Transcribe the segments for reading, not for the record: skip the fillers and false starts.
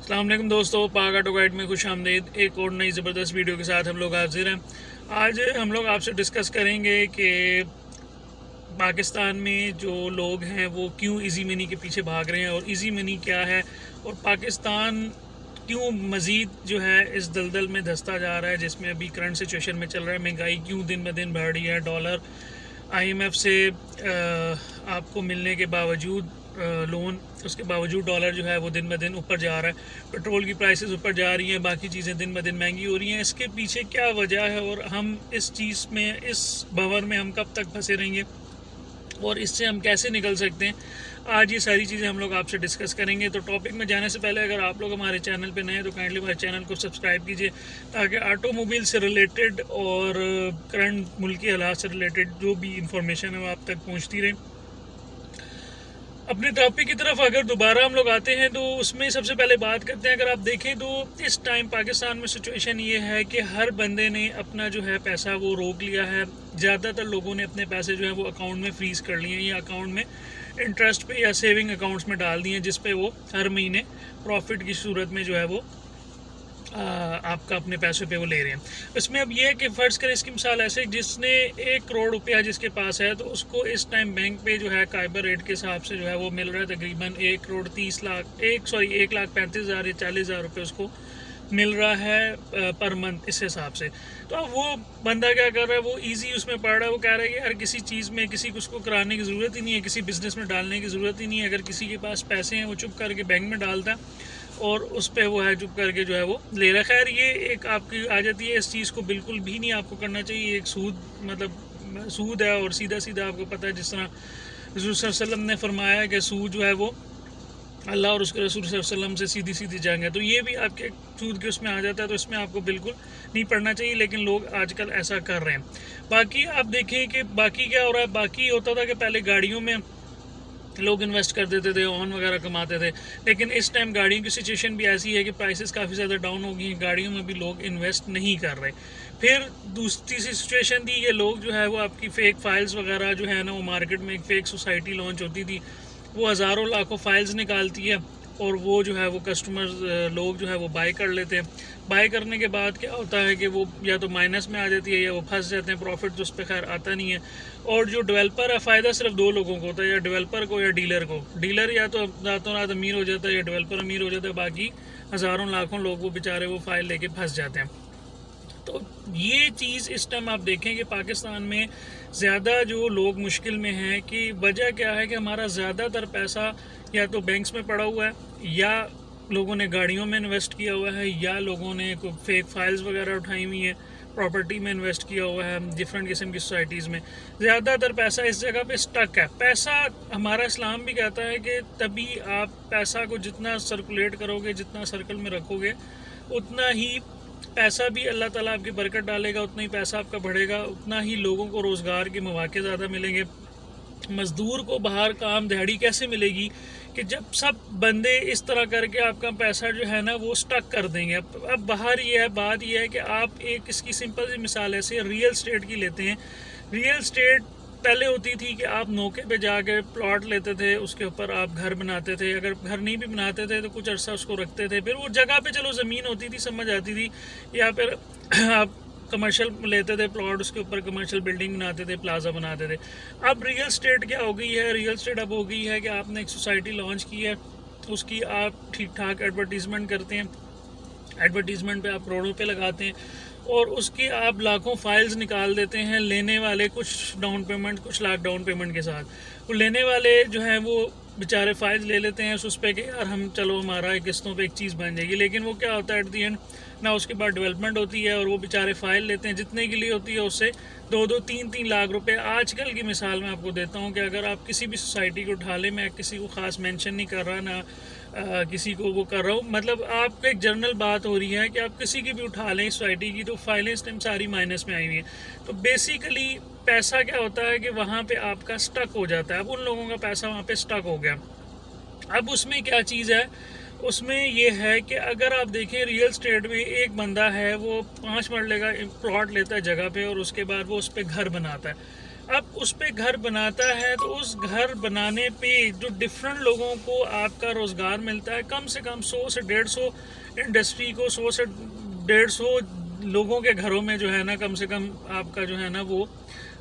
अस्सलाम वालेकुम दोस्तों, पाक ऑटो गाइड में खुश आमदीद। एक और नई ज़बरदस्त वीडियो के साथ हम लोग हाजिर हैं। आज हम लोग आपसे डिस्कस करेंगे कि पाकिस्तान में जो लोग हैं वो क्यों इजी मनी के पीछे भाग रहे हैं और इजी मनी क्या है, और पाकिस्तान क्यों मज़ीद जो है इस दलदल में धंसता जा रहा है जिसमें अभी करंट सिचुएशन में चल रहा है। महंगाई क्यों दिन ब दिन बढ़ रही है, डॉलर IMF से आपको मिलने के बावजूद लोन, उसके बावजूद डॉलर जो है वो दिन ब दिन ऊपर जा रहा है। पेट्रोल की प्राइसेस ऊपर जा रही हैं, बाकी चीज़ें दिन ब दिन महंगी हो रही हैं। इसके पीछे क्या वजह है और हम इस चीज़ में, इस भंवर में हम कब तक फंसे रहेंगे और इससे हम कैसे निकल सकते हैं, आज ये सारी चीज़ें हम लोग आपसे डिस्कस करेंगे। तो टॉपिक में जाने से पहले अगर आप लोग हमारे चैनल पे नए हैं तो काइंडली हमारे चैनल को सब्सक्राइब कीजिए ताकि ऑटोमोबाइल से रिलेटेड और करंट मुल्की हालात से रिलेटेड जो भी इंफॉर्मेशन है वो आप तक पहुंचती रहे। अपने टॉपिक की तरफ अगर दोबारा हम लोग आते हैं तो उसमें सबसे पहले बात करते हैं। अगर आप देखें तो इस टाइम पाकिस्तान में सिचुएशन ये है कि हर बंदे ने अपना जो है पैसा वो रोक लिया है। ज़्यादातर लोगों ने अपने पैसे जो है वो अकाउंट में फ्रीज़ कर लिए हैं या अकाउंट में इंटरेस्ट पे या सेविंग अकाउंट्स में डाल दिए हैं, जिस पे वो हर महीने प्रॉफिट की सूरत में जो है वो आपका अपने पैसे पे वो ले रहे हैं। इसमें अब ये है कि फ़र्ज़ करें, इसकी मिसाल ऐसे, जिसने 1 करोड़ रुपया जिसके पास है तो उसको इस टाइम बैंक पे जो है काइबर रेट के हिसाब से जो है वो मिल रहा है तकरीबन 1,35,000 या 40,000 रुपये उसको मिल रहा है पर मंथ इस हिसाब से। तो अब वो बंदा क्या कर रहा है, वो इजी उसमें पड़ रहा है। वो कह रहा है कि यार किसी चीज़ में किसी को उसको कराने की ज़रूरत ही नहीं है, किसी बिज़नेस में डालने की ज़रूरत ही नहीं है। अगर किसी के पास पैसे हैं वो चुप करके बैंक में डालता है और उस पर वो है चुप करके जो है वो ले रहा है। खैर ये एक आपकी आ जाती है, इस चीज़ को बिल्कुल भी नहीं आपको करना चाहिए। एक सूद है और सीधा सीधा आपको पता है, जिस तरह रसूल सल्लल्लाहु अलैहि वसल्लम ने फरमाया कि सूद जो है वो अल्लाह और उसके रसूल सल्लल्लाहु अलैहि वसल्लम से सीधी सीधी जंग है। तो ये भी आपके सूद के उसमें आ जाता है, तो इसमें आपको बिल्कुल नहीं पढ़ना चाहिए, लेकिन लोग आजकल ऐसा कर रहे हैं। बाकी आप देखें कि बाकी क्या हो रहा है। बाकी होता था कि पहले गाड़ियों में लोग इन्वेस्ट कर देते थे, ऑन वगैरह कमाते थे, लेकिन इस टाइम गाड़ियों की सिचुएशन भी ऐसी है कि प्राइसेस काफ़ी ज़्यादा डाउन हो गई हैं, गाड़ियों में भी लोग इन्वेस्ट नहीं कर रहे। फिर दूसरी सी सिचुएशन थी, ये लोग जो है वो आपकी फ़ेक फाइल्स वगैरह जो है ना, वो मार्केट में एक फ़ेक सोसाइटी लॉन्च होती थी, वो हज़ारों लाखों फाइल्स निकालती है और वो जो है वो कस्टमर्स लोग जो है वो बाय कर लेते हैं। बाय करने के बाद क्या होता है कि वो या तो माइनस में आ जाती है या वो फंस जाते हैं, प्रॉफिट तो उस पर खैर आता नहीं है। और जो डेवलपर है, फ़ायदा सिर्फ 2 लोगों को होता है, या डेवलपर को या डीलर को। डीलर या तो रातों रात अमीर हो जाता है या डेवलपर अमीर हो जाता है, बाकी हज़ारों लाखों लोग वो बेचारे वो फाइल लेके फंस जाते हैं। तो ये चीज़ इस टाइम आप देखें कि पाकिस्तान में ज़्यादा जो लोग मुश्किल में हैं, कि वजह क्या है कि हमारा ज़्यादातर पैसा या तो बैंक्स में पड़ा हुआ है, या लोगों ने गाड़ियों में इन्वेस्ट किया हुआ है, या लोगों ने कोई फेक फाइल्स वगैरह उठाई हुई हैं, प्रॉपर्टी में इन्वेस्ट किया हुआ है डिफरेंट किस्म की सोसाइटीज़ में। ज़्यादातर पैसा इस जगह पे स्टक है। पैसा, हमारा इस्लाम भी कहता है कि तभी आप पैसा को जितना सर्कुलेट करोगे, जितना सर्कल में रखोगे, उतना ही पैसा भी अल्लाह ताला आपकी बरकत डालेगा, उतना ही पैसा आपका बढ़ेगा, उतना ही लोगों को रोज़गार के मौके ज़्यादा मिलेंगे। मज़दूर को बाहर काम दिहाड़ी कैसे मिलेगी कि जब सब बंदे इस तरह करके आपका पैसा जो है ना वो स्टक कर देंगे। अब बाहर ये है, बात ये है कि आप एक इसकी सिंपल सी मिसाल ऐसे रियल स्टेट की लेते हैं। रियल स्टेट पहले होती थी कि आप मौके पे जाके प्लॉट लेते थे, उसके ऊपर आप घर बनाते थे। अगर घर नहीं भी बनाते थे तो कुछ अरसा उसको रखते थे, फिर वो जगह पे चलो ज़मीन होती थी, समझ आती थी, या फिर आप कमर्शियल लेते थे प्लॉट, उसके ऊपर कमर्शियल बिल्डिंग बनाते थे, प्लाजा बनाते थे। अब रियल स्टेट क्या हो गई है, रियल स्टेट अब हो गई है कि आपने एक सोसाइटी लॉन्च की है, उसकी आप ठीक ठाक एडवर्टीज़मेंट करते हैं, एडवर्टीज़मेंट पे आप करोड़ों पे लगाते हैं और उसकी आप लाखों फाइल्स निकाल देते हैं। लेने वाले कुछ डाउन पेमेंट, कुछ लाख डाउन पेमेंट के साथ, वो लेने वाले जो हैं वो बेचारे फाइल्स ले लेते हैं उस पर कि यार हम चलो हमारा किस्तों पे एक चीज़ बन जाएगी, लेकिन वो क्या होता है एट दी एंड ना उसके बाद डेवलपमेंट होती है, और वो बेचारे फ़ाइल लेते हैं जितने के लिए होती है उससे 2-2, 3-3 लाख रुपए। आजकल की मिसाल मैं आपको देता हूँ कि अगर आप किसी भी सोसाइटी को उठा लें, मैं किसी को ख़ास मेंशन नहीं कर रहा, ना किसी को वो कर रहा हूँ, मतलब आपको एक जनरल बात हो रही है कि आप किसी की भी उठा लें सोसाइटी की, तो फाइलें इस टाइम सारी माइनस में आई हुई हैं। तो बेसिकली पैसा क्या होता है कि वहाँ पे आपका स्टक हो जाता है। अब उन लोगों का पैसा वहाँ पे स्टक हो गया। अब उसमें क्या चीज़ है, उसमें ये है कि अगर आप देखें रियल स्टेट में एक बंदा है, वो 5 मरले का प्लॉट लेता है जगह पे और उसके बाद वो उस पर घर बनाता है। اب اس پہ گھر بناتا ہے تو اس گھر بنانے پہ جو ڈفرینٹ لوگوں کو آپ کا روزگار ملتا ہے، کم سے کم 100 سے 150 انڈسٹری کو 100 سے 150 لوگوں کے گھروں میں جو ہے نا کم سے کم آپ کا جو ہے نا وہ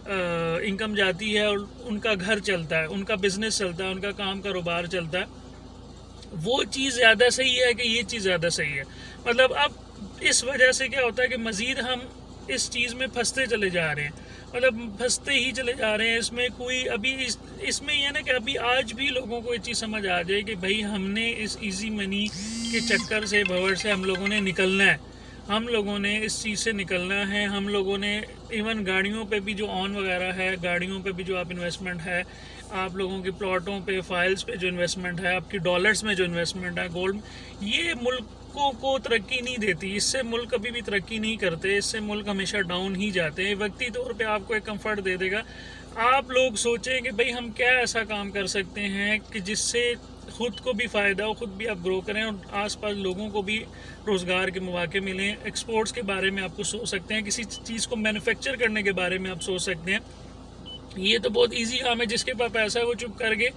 انکم جاتی ہے، اور ان کا گھر چلتا ہے، ان کا بزنس چلتا ہے، ان کا کام کاروبار چلتا ہے. وہ چیز زیادہ صحیح ہے کہ یہ چیز زیادہ صحیح ہے؟ مطلب اب اس وجہ سے کیا ہوتا ہے کہ مزید ہم اس چیز میں پھنستے چلے جا رہے ہیں، مطلب پھنستے ہی چلے جا رہے ہیں. اس میں کوئی ابھی اس میں یہ نا کہ ابھی آج بھی لوگوں کو یہ چیز سمجھ آ جائے کہ بھائی ہم نے اس ایزی منی کے چکر سے بھور سے ہم لوگوں نے نکلنا ہے، ہم لوگوں نے اس چیز سے نکلنا ہے. ہم لوگوں نے ایون گاڑیوں پہ بھی جو آن وغیرہ ہے، گاڑیوں پہ بھی جو آپ انویسٹمنٹ ہے، آپ لوگوں کے پلاٹوں پہ، فائلز پہ جو انویسٹمنٹ ہے، آپ کی ڈالرز میں جو انویسٹمنٹ ہے، گولڈ، یہ ملکوں کو ترقی نہیں دیتی. اس سے ملک کبھی بھی ترقی نہیں کرتے، اس سے ملک ہمیشہ ڈاؤن ہی جاتے ہیں. وقتی طور پہ آپ کو ایک کمفرٹ دے دے گا. آپ لوگ سوچیں کہ بھئی ہم کیا ایسا کام کر سکتے ہیں کہ جس سے خود کو بھی فائدہ ہو، خود بھی آپ گرو کریں اور آس پاس لوگوں کو بھی روزگار کے مواقع ملیں. ایکسپورٹس کے بارے میں آپ کو سوچ سکتے ہیں، کسی چیز کو مینوفیکچر کرنے کے بارے میں آپ سوچ سکتے ہیں. یہ تو بہت ایزی کام ہے، جس کے پاس پیسہ ہے وہ چپ کر کے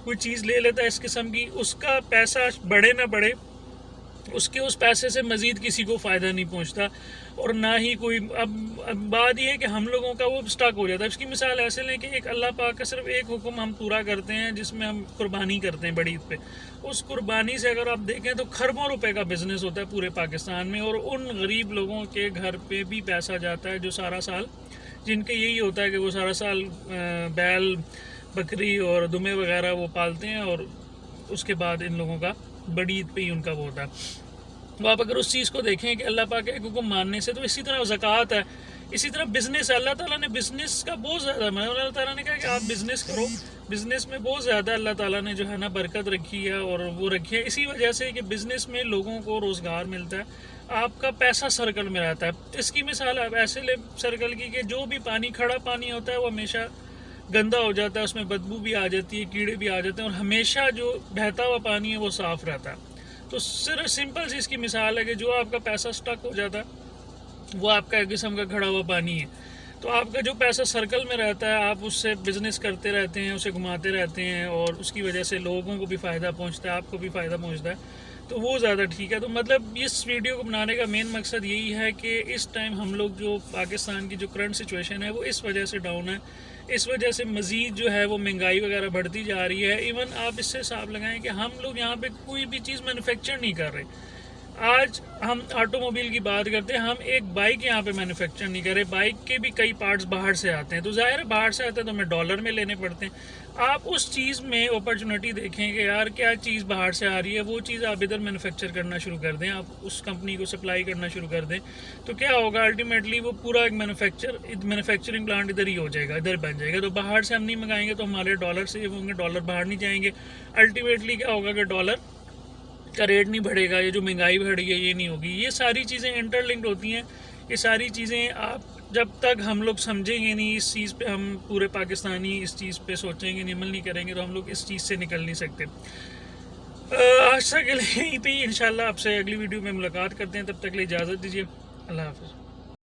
کوئی چیز لے لیتا ہے اس قسم کی. اس کا پیسہ بڑھے نہ بڑھے، اس کے اس پیسے سے مزید کسی کو فائدہ نہیں پہنچتا، اور نہ ہی کوئی. اب بات یہ ہے کہ ہم لوگوں کا وہ سٹک ہو جاتا ہے. اس کی مثال ایسے لیں کہ ایک اللہ پاک کا صرف ایک حکم ہم پورا کرتے ہیں جس میں ہم قربانی کرتے ہیں بڑی عید پہ. اس قربانی سے اگر آپ دیکھیں تو کھربوں روپے کا بزنس ہوتا ہے پورے پاکستان میں، اور ان غریب لوگوں کے گھر پہ بھی پیسہ جاتا ہے جو سارا سال، جن کے یہی ہوتا ہے کہ وہ سارا سال بیل، بکری اور دمے وغیرہ وہ پالتے ہیں، اور اس کے بعد ان لوگوں کا بڑی عید پہ ہی ان کا وہ ہوتا ہے. تو آپ اگر اس چیز کو دیکھیں کہ اللہ پاک کے حکم ماننے سے، تو اسی طرح زکوٰۃ ہے، اسی طرح بزنس ہے. اللہ تعالیٰ نے بزنس کا بہت زیادہ اللہ تعالیٰ نے کہا کہ آپ بزنس کرو. بزنس میں بہت زیادہ اللہ تعالیٰ نے جو ہے نا برکت رکھی ہے، اور وہ رکھی ہے اسی وجہ سے کہ بزنس میں لوگوں کو روزگار ملتا ہے، آپ کا پیسہ سرکل میں رہتا ہے. اس کی مثال آپ ایسے لیں سرکل کی کہ جو بھی پانی، کھڑا پانی ہوتا ہے وہ ہمیشہ گندا ہو جاتا ہے، اس میں بدبو بھی آ جاتی ہے، کیڑے بھی آ جاتے ہیں، اور ہمیشہ جو بہتا ہوا پانی ہے وہ صاف رہتا ہے. تو صرف سمپل سی اس کی مثال ہے کہ جو آپ کا پیسہ سٹک ہو جاتا ہے وہ آپ کا ایک قسم کا کھڑا ہوا پانی ہے. تو آپ کا جو پیسہ سرکل میں رہتا ہے، آپ اس سے بزنس کرتے رہتے ہیں، اسے گھماتے رہتے ہیں، اور اس کی وجہ سے لوگوں کو بھی فائدہ پہنچتا ہے، آپ کو بھی فائدہ پہنچتا ہے، تو وہ زیادہ ٹھیک ہے. تو مطلب اس ویڈیو کو بنانے کا مین مقصد یہی ہے کہ اس ٹائم ہم لوگ جو پاکستان کی جو کرنٹ سچویشن ہے وہ اس وجہ سے ڈاؤن ہے، اس وجہ سے مزید جو ہے وہ مہنگائی وغیرہ بڑھتی جا رہی ہے. ایون آپ اس سے حساب لگائیں کہ ہم لوگ یہاں پہ کوئی بھی چیز مینوفیکچر نہیں کر رہے. آج ہم آٹو موبائل کی بات کرتے ہیں، ہم ایک بائک یہاں پہ مینوفیکچر نہیں کر رہے. بائک کے بھی کئی پارٹس باہر سے آتے ہیں، تو ظاہر ہے باہر سے آتے ہیں تو ہمیں ڈالر میں لینے پڑتے ہیں. آپ اس چیز میں اپرچونٹی دیکھیں کہ یار کیا چیز باہر سے آ رہی ہے، وہ چیز آپ ادھر مینوفیکچر کرنا شروع کر دیں، آپ اس کمپنی کو سپلائی کرنا شروع کر دیں. تو کیا ہوگا الٹیمیٹلی وہ پورا ایک مینوفیکچرنگ پلانٹ ادھر ہی ہو جائے گا، ادھر بن جائے گا. تو باہر سے ہم نہیں منگائیں گے تو ہمارے ڈالر سیو ہوں گے، ڈالر باہر نہیں جائیں گے. الٹیمیٹلی کیا ہوگا کہ ڈالر کا ریٹ نہیں بڑھے گا، یہ جو مہنگائی بڑھ رہی ہے یہ نہیں ہوگی. یہ ساری چیزیں انٹر لنکڈ ہوتی ہیں. یہ ساری چیزیں آپ جب تک ہم لوگ سمجھیں گے نہیں اس چیز پہ، ہم پورے پاکستانی اس چیز پہ سوچیں گے نہیں، عمل نہیں کریں گے، تو ہم لوگ اس چیز سے نکل نہیں سکتے. آج تک کے لیے یہیں پہ انشاءاللہ آپ سے اگلی ویڈیو میں ملاقات کرتے ہیں. تب تک کے لیے اجازت دیجیے. اللہ حافظ.